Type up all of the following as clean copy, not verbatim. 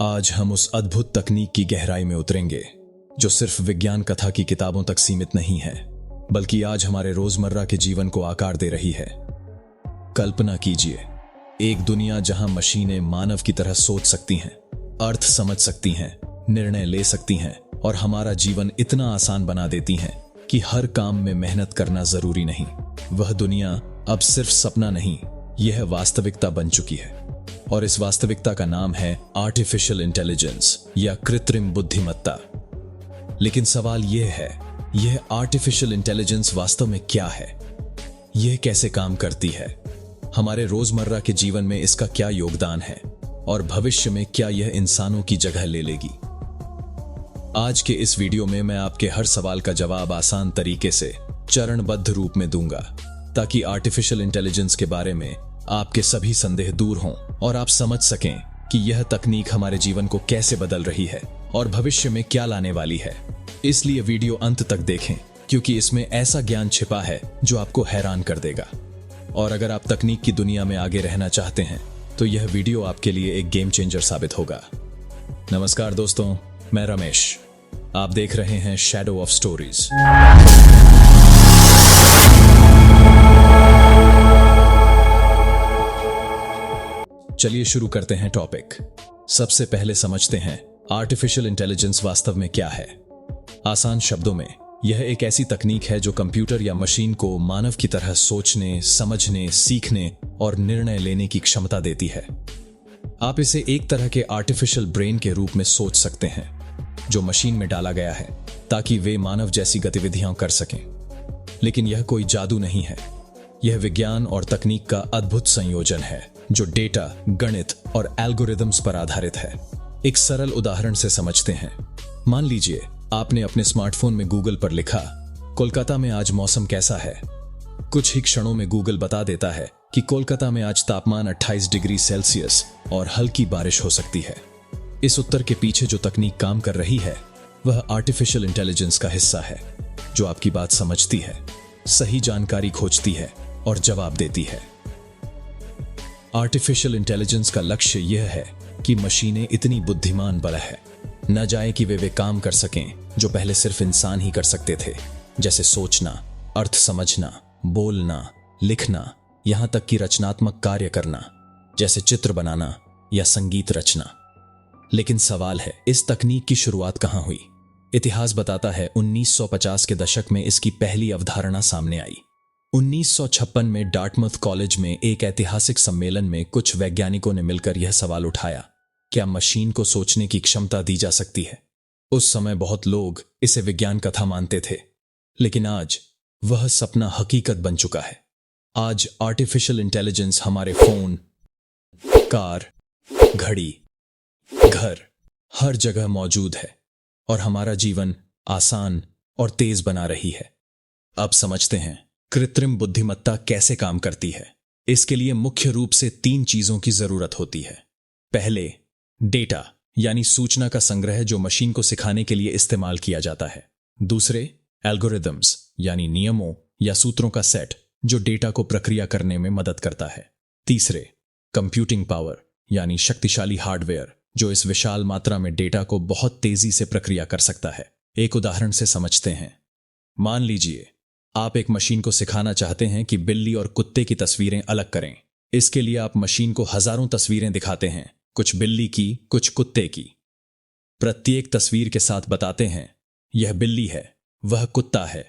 आज हम उस अद्भुत तकनीक की गहराई में उतरेंगे जो सिर्फ विज्ञान कथा की किताबों तक सीमित नहीं है, बल्कि आज हमारे रोजमर्रा के जीवन को आकार दे रही है। कल्पना कीजिए, एक दुनिया जहां मशीनें मानव की तरह सोच सकती हैं, अर्थ समझ सकती हैं, निर्णय ले सकती हैं और हमारा जीवन इतना आसान बना देती हैं कि हर काम में मेहनत करना जरूरी नहीं। वह दुनिया अब सिर्फ सपना नहीं, यह वास्तविकता बन चुकी है। और इस वास्तविकता का नाम है आर्टिफिशियल इंटेलिजेंस या कृत्रिम बुद्धिमत्ता। लेकिन सवाल यह है, यह आर्टिफिशियल इंटेलिजेंस वास्तव में क्या है? यह कैसे काम करती है? हमारे रोजमर्रा के जीवन में इसका क्या योगदान है? और भविष्य में क्या यह इंसानों की जगह ले लेगी? आज के इस वीडियो में मैं आपके हर सवाल का जवाब आसान तरीके से चरणबद्ध रूप में दूंगा, ताकि आर्टिफिशियल इंटेलिजेंस के बारे में आपके सभी संदेह दूर हों और आप समझ सकें कि यह तकनीक हमारे जीवन को कैसे बदल रही है और भविष्य में क्या लाने वाली है। इसलिए वीडियो अंत तक देखें, क्योंकि इसमें ऐसा ज्ञान छिपा है जो आपको हैरान कर देगा। और अगर आप तकनीक की दुनिया में आगे रहना चाहते हैं तो यह वीडियो आपके लिए एक गेम चेंजर साबित होगा। नमस्कार दोस्तों, मैं रमेश। आप देख रहे हैं शैडो ऑफ स्टोरीज। चलिए शुरू करते हैं टॉपिक। सबसे पहले समझते हैं आर्टिफिशियल इंटेलिजेंस वास्तव में क्या है। आसान शब्दों में, यह एक ऐसी तकनीक है जो कंप्यूटर या मशीन को मानव की तरह सोचने, समझने, सीखने और निर्णय लेने की क्षमता देती है। आप इसे एक तरह के आर्टिफिशियल ब्रेन के रूप में सोच सकते हैं, जो मशीन में डाला गया है ताकि वे मानव जैसी गतिविधियां कर सकें। लेकिन यह कोई जादू नहीं है, यह विज्ञान और तकनीक का अद्भुत संयोजन है जो डेटा, गणित और एल्गोरिदम्स पर आधारित है। एक सरल उदाहरण से समझते हैं। मान लीजिए आपने अपने स्मार्टफोन में गूगल पर लिखा, कोलकाता में आज मौसम कैसा है। कुछ ही क्षणों में गूगल बता देता है कि कोलकाता में आज तापमान 28 डिग्री सेल्सियस और हल्की बारिश हो सकती है। इस उत्तर के पीछे जो तकनीक काम कर रही है वह आर्टिफिशियल इंटेलिजेंस का हिस्सा है, जो आपकी बात समझती है, सही जानकारी खोजती है और जवाब देती है। आर्टिफिशियल इंटेलिजेंस का लक्ष्य यह है कि मशीनें इतनी बुद्धिमान बने न जाए कि वे काम कर सकें जो पहले सिर्फ इंसान ही कर सकते थे, जैसे सोचना, अर्थ समझना, बोलना, लिखना, यहां तक कि रचनात्मक कार्य करना, जैसे चित्र बनाना या संगीत रचना। लेकिन सवाल है, इस तकनीक की शुरुआत कहां हुई? इतिहास बताता है 1950 के दशक में इसकी पहली अवधारणा सामने आई। 1956 में डार्टमouth कॉलेज में एक ऐतिहासिक सम्मेलन में कुछ वैज्ञानिकों ने मिलकर यह सवाल उठाया, क्या मशीन को सोचने की क्षमता दी जा सकती है? उस समय बहुत लोग इसे विज्ञान कथा मानते थे, लेकिन आज वह सपना हकीकत बन चुका है। आज आर्टिफिशियल इंटेलिजेंस हमारे फोन, कार, घड़ी, घर, हर जगह मौजूद है और हमारा जीवन आसान और तेज बना रही है। अब समझते हैं कृत्रिम बुद्धिमत्ता कैसे काम करती है। इसके लिए मुख्य रूप से 3 चीजों की जरूरत होती है। पहले, डेटा यानी सूचना का संग्रह जो मशीन को सिखाने के लिए इस्तेमाल किया जाता है। दूसरे, एल्गोरिदम्स यानी नियमों या सूत्रों का सेट जो डेटा को प्रक्रिया करने में मदद करता है। तीसरे, कंप्यूटिंग पावर यानी शक्तिशाली हार्डवेयर जो इस विशाल मात्रा में डेटा को बहुत तेजी से प्रक्रिया कर सकता है। एक उदाहरण से समझते हैं। मान लीजिए आप एक मशीन को सिखाना चाहते हैं कि बिल्ली और कुत्ते की तस्वीरें अलग करें। इसके लिए आप मशीन को हजारों तस्वीरें दिखाते हैं, कुछ बिल्ली की, कुछ कुत्ते की। प्रत्येक तस्वीर के साथ बताते हैं, यह बिल्ली है, वह कुत्ता है।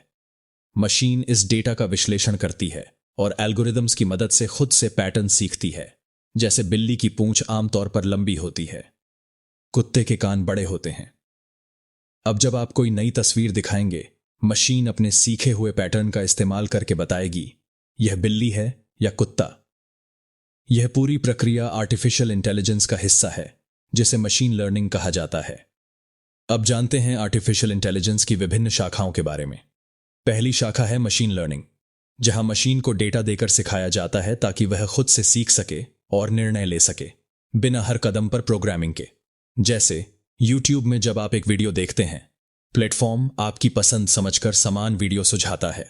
मशीन इस डेटा का विश्लेषण करती है और एल्गोरिदम्स की मदद से खुद से पैटर्न सीखती है, जैसे बिल्ली की पूंछ आमतौर पर लंबी होती है, कुत्ते के कान बड़े होते हैं। अब जब आप कोई नई तस्वीर दिखाएंगे, मशीन अपने सीखे हुए पैटर्न का इस्तेमाल करके बताएगी, यह बिल्ली है या कुत्ता। यह पूरी प्रक्रिया आर्टिफिशियल इंटेलिजेंस का हिस्सा है, जिसे मशीन लर्निंग कहा जाता है। अब जानते हैं आर्टिफिशियल इंटेलिजेंस की विभिन्न शाखाओं के बारे में। पहली शाखा है मशीन लर्निंग, जहां मशीन को डेटा देकर सिखाया जाता है ताकि वह खुद से सीख सके और निर्णय ले सके, बिना हर कदम पर प्रोग्रामिंग के। जैसे YouTube में जब आप एक वीडियो देखते हैं, प्लेटफॉर्म आपकी पसंद समझकर समान वीडियो सुझाता है।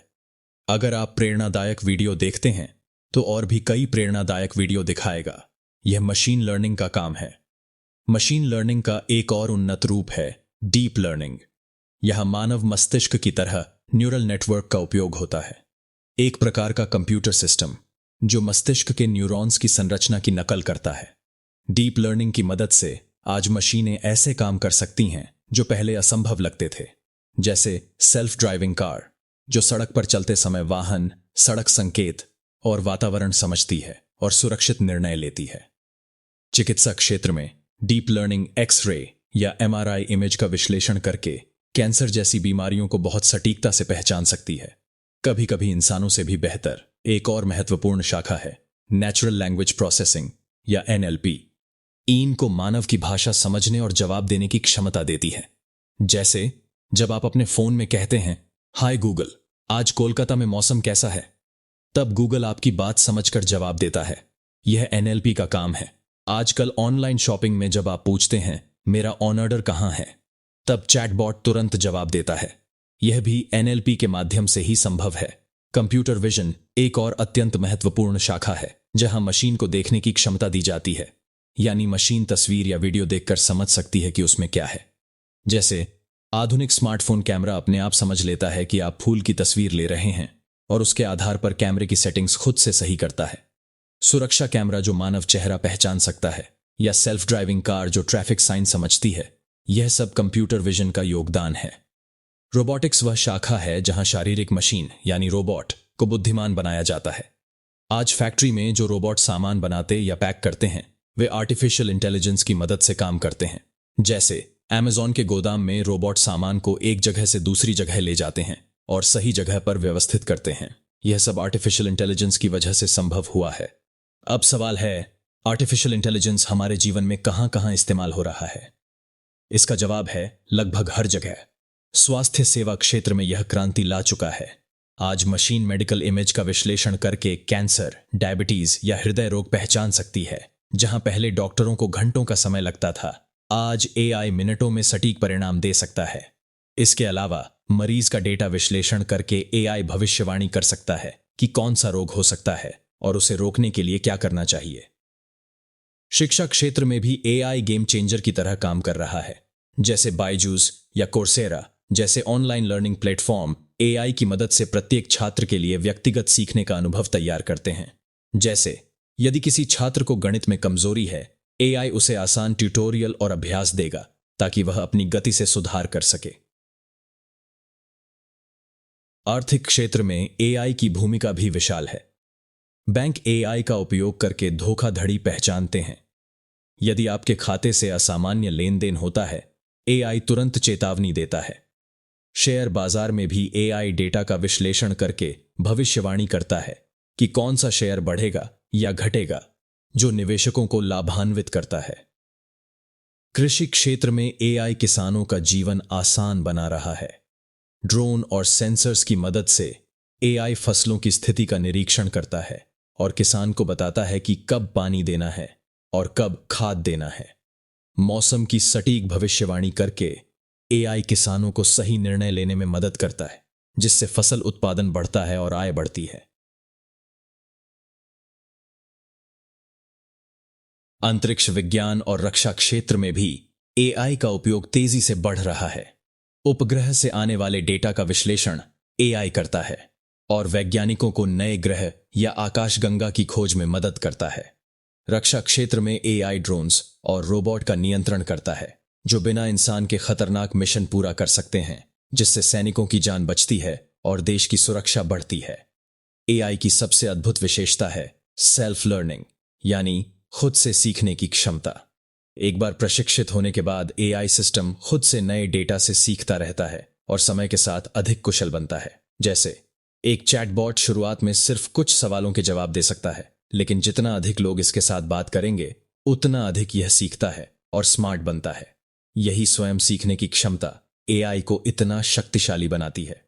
अगर आप प्रेरणादायक वीडियो देखते हैं तो और भी कई प्रेरणादायक वीडियो दिखाएगा। यह मशीन लर्निंग का काम है। मशीन लर्निंग का एक और उन्नत रूप है डीप लर्निंग। यह मानव मस्तिष्क की तरह न्यूरल नेटवर्क का उपयोग होता है, एक प्रकार का कंप्यूटर सिस्टम जो मस्तिष्क के न्यूरॉन्स की संरचना की नकल करता है। डीप लर्निंग की मदद से आज मशीनें ऐसे काम कर सकती हैं जो पहले असंभव लगते थे, जैसे सेल्फ ड्राइविंग कार जो सड़क पर चलते समय वाहन, सड़क संकेत और वातावरण समझती है और सुरक्षित निर्णय लेती है। चिकित्सा क्षेत्र में डीप लर्निंग एक्स-रे या एमआरआई इमेज का विश्लेषण करके कैंसर जैसी बीमारियों को बहुत सटीकता से पहचान सकती है। कभी कभी इंसानों से भी बेहतर एक और महत्वपूर्ण शाखा है नेचुरल लैंग्वेज प्रोसेसिंग या एनएलपी। इन को मानव की भाषा समझने और जवाब देने की क्षमता देती है। जैसे जब आप अपने फोन में कहते हैं, हाय गूगल, आज कोलकाता में मौसम कैसा है, तब गूगल आपकी बात समझकर जवाब देता है। यह एनएलपी का काम है। आजकल ऑनलाइन शॉपिंग में जब आप पूछते हैं, मेरा ऑर्डर कहाँ है, तब चैटबॉट तुरंत जवाब देता है। यह भी एनएलपी के माध्यम से ही संभव है। कंप्यूटर विजन एक और अत्यंत महत्वपूर्ण शाखा है जहां मशीन को देखने की क्षमता दी जाती है, यानी मशीन तस्वीर या वीडियो देखकर समझ सकती है कि उसमें क्या है। जैसे आधुनिक स्मार्टफोन कैमरा अपने आप समझ लेता है कि आप फूल की तस्वीर ले रहे हैं और उसके आधार पर कैमरे की सेटिंग्स खुद से सही करता है। सुरक्षा कैमरा जो मानव चेहरा पहचान सकता है, या सेल्फ ड्राइविंग कार जो ट्रैफिक साइन समझती है, यह सब कंप्यूटर विजन का योगदान है। रोबोटिक्स वह शाखा है जहां शारीरिक मशीन यानी रोबोट को बुद्धिमान बनाया जाता है। आज फैक्ट्री में जो रोबोट सामान बनाते या पैक करते हैं, वे आर्टिफिशियल इंटेलिजेंस की मदद से काम करते हैं। जैसे अमेज़न के गोदाम में रोबोट सामान को एक जगह से दूसरी जगह ले जाते हैं और सही जगह पर व्यवस्थित करते हैं। यह सब आर्टिफिशियल इंटेलिजेंस की वजह से संभव हुआ है। अब सवाल है, आर्टिफिशियल इंटेलिजेंस हमारे जीवन में कहां कहां इस्तेमाल हो रहा है? इसका जवाब है लगभग हर जगह। स्वास्थ्य सेवा क्षेत्र में यह क्रांति ला चुका है। आज मशीन मेडिकल इमेज का विश्लेषण करके कैंसर, डायबिटीज या हृदय रोग पहचान सकती है। जहां पहले डॉक्टरों को घंटों का समय लगता था, आज एआई मिनटों में सटीक परिणाम दे सकता है। इसके अलावा मरीज का डेटा विश्लेषण करके एआई भविष्यवाणी कर सकता है कि कौन सा रोग हो सकता है और उसे रोकने के लिए क्या करना चाहिए। शिक्षा क्षेत्र में भी एआई गेम चेंजर की तरह काम कर रहा है। जैसे बायजूस या कोर्सेरा जैसे ऑनलाइन लर्निंग प्लेटफॉर्म एआई की मदद से प्रत्येक छात्र के लिए व्यक्तिगत सीखने का अनुभव तैयार करते हैं। जैसे यदि किसी छात्र को गणित में कमजोरी है, एआई उसे आसान ट्यूटोरियल और अभ्यास देगा ताकि वह अपनी गति से सुधार कर सके। आर्थिक क्षेत्र में एआई की भूमिका भी विशाल है। बैंक एआई का उपयोग करके धोखाधड़ी पहचानते हैं। यदि आपके खाते से असामान्य लेन देन होता है, एआई तुरंत चेतावनी देता है। शेयर बाजार में भी एआई डेटा का विश्लेषण करके भविष्यवाणी करता है कि कौन सा शेयर बढ़ेगा या घटेगा, जो निवेशकों को लाभान्वित करता है। कृषि क्षेत्र में एआई किसानों का जीवन आसान बना रहा है। ड्रोन और सेंसर्स की मदद से एआई फसलों की स्थिति का निरीक्षण करता है और किसान को बताता है कि कब पानी देना है और कब खाद देना है। मौसम की सटीक भविष्यवाणी करके एआई किसानों को सही निर्णय लेने में मदद करता है, जिससे फसल उत्पादन बढ़ता है और आय बढ़ती है। अंतरिक्ष विज्ञान और रक्षा क्षेत्र में भी एआई का उपयोग तेजी से बढ़ रहा है। उपग्रह से आने वाले डेटा का विश्लेषण एआई करता है और वैज्ञानिकों को नए ग्रह या आकाशगंगा की खोज में मदद करता है। रक्षा क्षेत्र में एआई ड्रोन्स और रोबोट का नियंत्रण करता है, जो बिना इंसान के खतरनाक मिशन पूरा कर सकते हैं, जिससे सैनिकों की जान बचती है और देश की सुरक्षा बढ़ती है। एआई की सबसे अद्भुत विशेषता है सेल्फ लर्निंग, यानी खुद से सीखने की क्षमता। एक बार प्रशिक्षित होने के बाद एआई सिस्टम खुद से नए डेटा से सीखता रहता है और समय के साथ अधिक कुशल बनता है। जैसे एक चैटबॉट शुरुआत में सिर्फ कुछ सवालों के जवाब दे सकता है, लेकिन जितना अधिक लोग इसके साथ बात करेंगे, उतना अधिक यह सीखता है और स्मार्ट बनता है। यही स्वयं सीखने की क्षमता एआई को इतना शक्तिशाली बनाती है।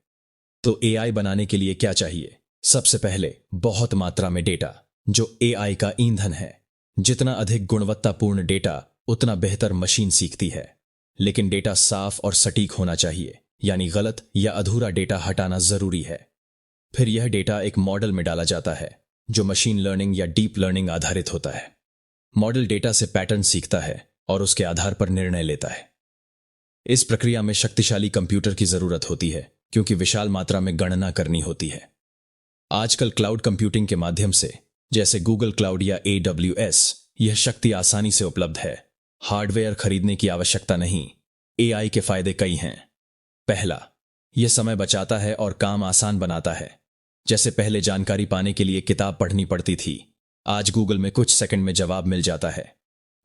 तो एआई बनाने के लिए क्या चाहिए? सबसे पहले बहुत मात्रा में डेटा, जो एआई का ईंधन है। जितना अधिक गुणवत्तापूर्ण डेटा, उतना बेहतर मशीन सीखती है। लेकिन डेटा साफ और सटीक होना चाहिए, यानी गलत या अधूरा डेटा हटाना जरूरी है। फिर यह डेटा एक मॉडल में डाला जाता है, जो मशीन लर्निंग या डीप लर्निंग आधारित होता है। मॉडल डेटा से पैटर्न सीखता है और उसके आधार पर निर्णय लेता है। इस प्रक्रिया में शक्तिशाली कंप्यूटर की जरूरत होती है क्योंकि विशाल मात्रा में गणना करनी होती है। आजकल क्लाउड कंप्यूटिंग के माध्यम से, जैसे गूगल क्लाउड या AWS, यह शक्ति आसानी से उपलब्ध है। हार्डवेयर खरीदने की आवश्यकता नहीं। AI के फायदे कई हैं। पहला, यह समय बचाता है और काम आसान बनाता है। जैसे पहले जानकारी पाने के लिए किताब पढ़नी पड़ती थी, आज गूगल में कुछ सेकंड में जवाब मिल जाता है।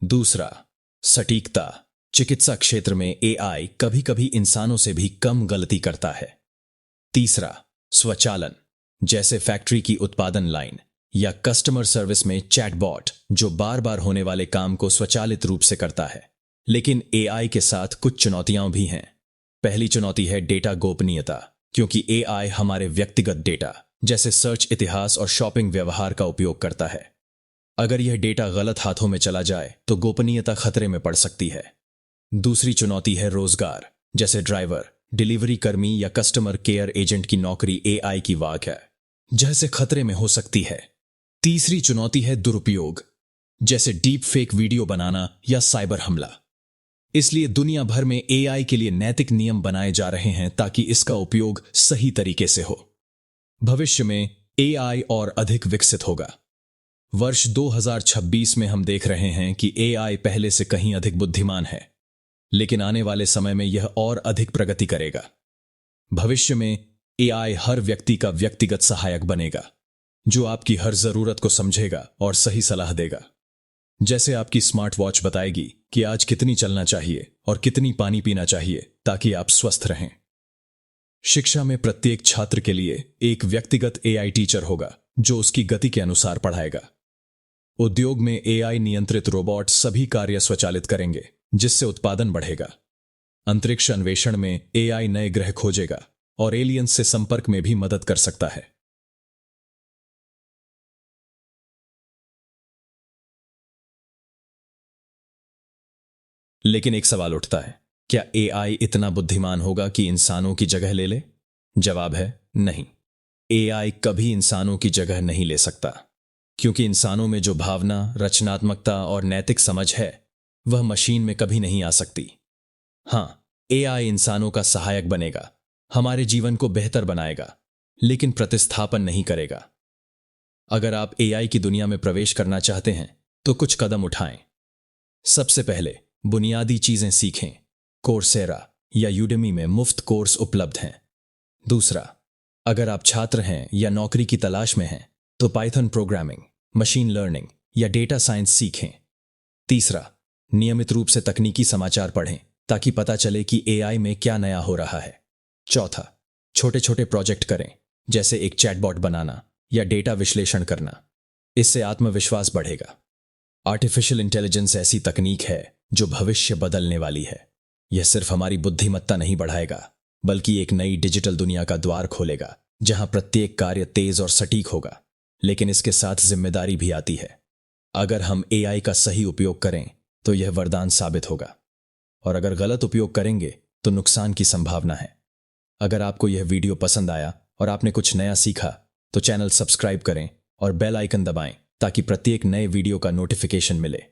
दूसरा, सटीकता। चिकित्सा क्षेत्र में AI कभी कभी इंसानों से भी कम गलती करता है। तीसरा, स्वचालन। जैसे फैक्ट्री की उत्पादन लाइन या कस्टमर सर्विस में चैटबॉट, जो बार बार होने वाले काम को स्वचालित रूप से करता है। लेकिन AI के साथ कुछ चुनौतियां भी हैं। पहली चुनौती है डेटा गोपनीयता, क्योंकि AI हमारे व्यक्तिगत डेटा जैसे सर्च इतिहास और शॉपिंग व्यवहार का उपयोग करता है। अगर यह डेटा गलत हाथों में चला जाए तो गोपनीयता खतरे में पड़ सकती है। दूसरी चुनौती है रोजगार, जैसे ड्राइवर, डिलीवरी कर्मी या कस्टमर केयर एजेंट की नौकरी AI की वाक है, जैसे खतरे में हो सकती है। तीसरी चुनौती है दुरुपयोग, जैसे डीप फेक वीडियो बनाना या साइबर हमला। इसलिए दुनिया भर में AI के लिए नैतिक नियम बनाए जा रहे हैं ताकि इसका उपयोग सही तरीके से हो। भविष्य में AI और अधिक विकसित होगा। वर्ष 2026 में हम देख रहे हैं कि AI पहले से कहीं अधिक बुद्धिमान है, लेकिन आने वाले समय में यह और अधिक प्रगति करेगा। भविष्य में AI हर व्यक्ति का व्यक्तिगत सहायक बनेगा, जो आपकी हर जरूरत को समझेगा और सही सलाह देगा। जैसे आपकी स्मार्ट वॉच बताएगी कि आज कितनी चलना चाहिए और कितनी पानी पीना चाहिए ताकि आप स्वस्थ रहें। शिक्षा में प्रत्येक छात्र के लिए एक व्यक्तिगत AI टीचर होगा जो उसकी गति के अनुसार पढ़ाएगा। उद्योग में AI नियंत्रित रोबोट सभी कार्य स्वचालित करेंगे, जिससे उत्पादन बढ़ेगा। अंतरिक्ष अन्वेषण में AI नए ग्रह खोजेगा और एलियंस से संपर्क में भी मदद कर सकता है। लेकिन एक सवाल उठता है, क्या AI इतना बुद्धिमान होगा कि इंसानों की जगह ले ले? जवाब है नहीं। AI कभी इंसानों की जगह नहीं ले सकता, क्योंकि इंसानों में जो भावना, रचनात्मकता और नैतिक समझ है, वह मशीन में कभी नहीं आ सकती। हां, AI इंसानों का सहायक बनेगा, हमारे जीवन को बेहतर बनाएगा, लेकिन प्रतिस्थापन नहीं करेगा। अगर आप AI की दुनिया में प्रवेश करना चाहते हैं तो कुछ कदम उठाएं। सबसे पहले बुनियादी चीजें सीखें। कोर्सेरा या यूडेमी में मुफ्त कोर्स उपलब्ध हैं। दूसरा, अगर आप छात्र हैं या नौकरी की तलाश में हैं तो पाइथन प्रोग्रामिंग, मशीन लर्निंग या डेटा साइंस सीखें। तीसरा, नियमित रूप से तकनीकी समाचार पढ़ें ताकि पता चले कि AI में क्या नया हो रहा है। चौथा, छोटे छोटे प्रोजेक्ट करें, जैसे एक चैटबॉट बनाना या डेटा विश्लेषण करना। इससे आत्मविश्वास बढ़ेगा। आर्टिफिशियल इंटेलिजेंस ऐसी तकनीक है जो भविष्य बदलने वाली है। यह सिर्फ हमारी बुद्धिमत्ता नहीं बढ़ाएगा, बल्कि एक नई डिजिटल दुनिया का द्वार खोलेगा, जहां प्रत्येक कार्य तेज और सटीक होगा। लेकिन इसके साथ जिम्मेदारी भी आती है। अगर हम AI का सही उपयोग करें तो यह वरदान साबित होगा, और अगर गलत उपयोग करेंगे तो नुकसान की संभावना है। अगर आपको यह वीडियो पसंद आया और आपने कुछ नया सीखा तो चैनल सब्सक्राइब करें और बेल आइकन दबाएं ताकि प्रत्येक नए वीडियो का नोटिफिकेशन मिले।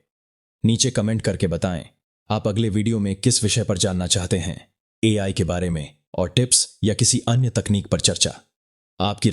नीचे कमेंट करके बताएं आप अगले वीडियो में किस विषय पर जानना चाहते हैं, AI के बारे में और टिप्स या किसी अन्य तकनीक पर चर्चा। आपकी